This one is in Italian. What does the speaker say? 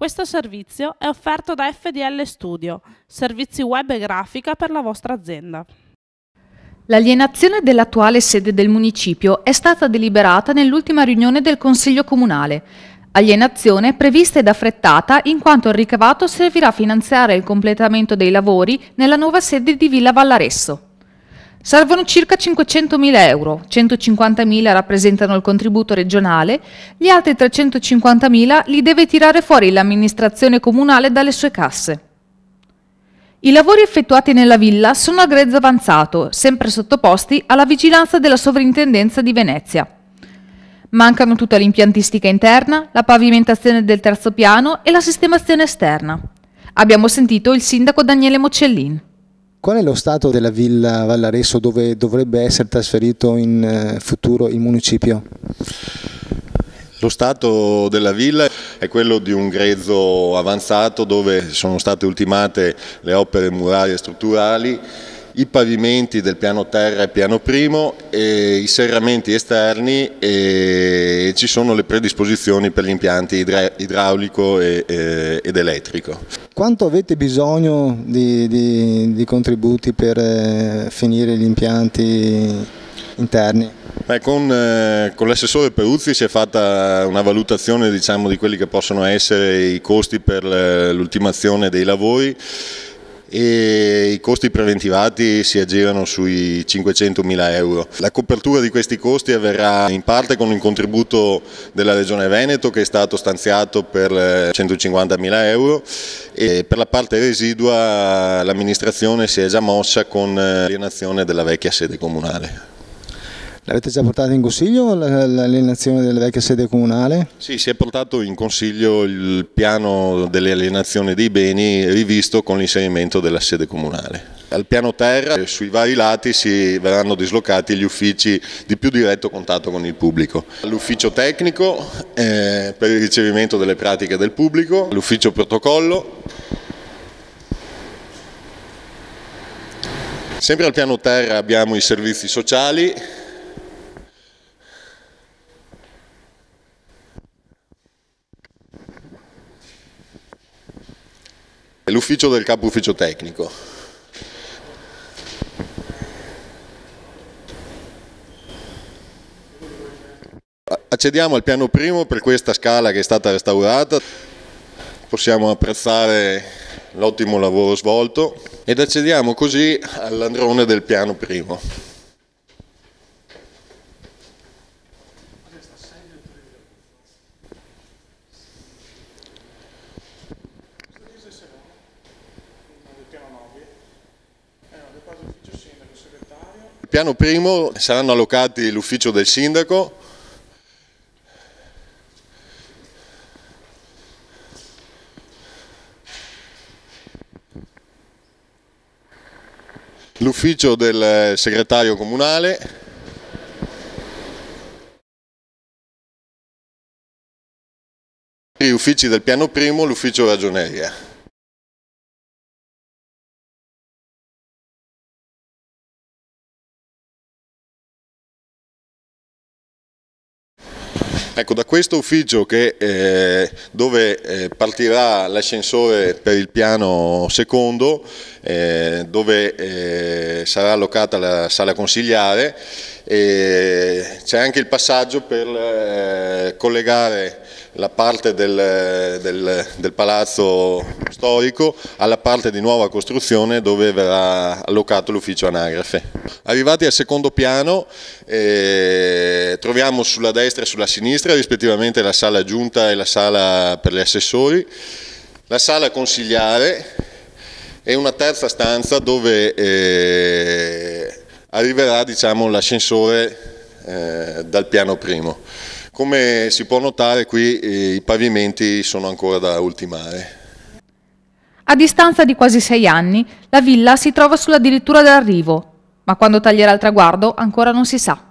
Questo servizio è offerto da FDL Studio, servizi web e grafica per la vostra azienda. L'alienazione dell'attuale sede del municipio è stata deliberata nell'ultima riunione del Consiglio Comunale. Alienazione prevista ed affrettata in quanto il ricavato servirà a finanziare il completamento dei lavori nella nuova sede di Villa Vallaresso. Servono circa 500.000 euro, 150.000 rappresentano il contributo regionale, gli altri 350.000 li deve tirare fuori l'amministrazione comunale dalle sue casse. I lavori effettuati nella villa sono a grezzo avanzato, sempre sottoposti alla vigilanza della Sovrintendenza di Venezia. Mancano tutta l'impiantistica interna, la pavimentazione del terzo piano e la sistemazione esterna. Abbiamo sentito il sindaco Daniele Mocellin. Qual è lo stato della Villa Vallaresso dove dovrebbe essere trasferito in futuro il municipio? Lo stato della villa è quello di un grezzo avanzato dove sono state ultimate le opere murarie strutturali, i pavimenti del piano terra e piano primo, e i serramenti esterni e ci sono le predisposizioni per gli impianti idraulico ed elettrico. Quanto avete bisogno di contributi per finire gli impianti interni? Con l'assessore Peruzzi si è fatta una valutazione, diciamo, di quelli che possono essere i costi per l'ultimazione dei lavori e i costi preventivati si aggirano sui 500.000 euro. La copertura di questi costi avverrà in parte con il contributo della Regione Veneto che è stato stanziato per 150.000 euro e per la parte residua l'amministrazione si è già mossa con l'alienazione della vecchia sede comunale. L'avete già portato in consiglio l'alienazione della vecchia sede comunale? Sì, si è portato in consiglio il piano delle alienazioni dei beni rivisto con l'inserimento della sede comunale. Al piano terra, sui vari lati, si verranno dislocati gli uffici di più diretto contatto con il pubblico. L'ufficio tecnico per il ricevimento delle pratiche del pubblico, l'ufficio protocollo. Sempre al piano terra abbiamo i servizi sociali. L'ufficio del capo ufficio tecnico. Accediamo al piano primo per questa scala che è stata restaurata, possiamo apprezzare l'ottimo lavoro svolto ed accediamo così all'androne del piano primo. Al piano primo saranno allocati l'ufficio del sindaco, l'ufficio del segretario comunale, gli uffici del piano primo, l'ufficio ragioneria. Ecco, da questo ufficio dove partirà l'ascensore per il piano secondo, dove sarà allocata la sala consigliare, c'è anche il passaggio per collegare la parte del palazzo storico alla parte di nuova costruzione dove verrà allocato l'ufficio anagrafe. Arrivati al secondo piano troviamo sulla destra e sulla sinistra rispettivamente la sala giunta e la sala per gli assessori, la sala consigliare e una terza stanza dove arriverà, diciamo, l'ascensore dal piano primo. Come si può notare qui i pavimenti sono ancora da ultimare. A distanza di quasi 6 anni, la villa si trova sulla dirittura d'arrivo, ma quando taglierà il traguardo ancora non si sa.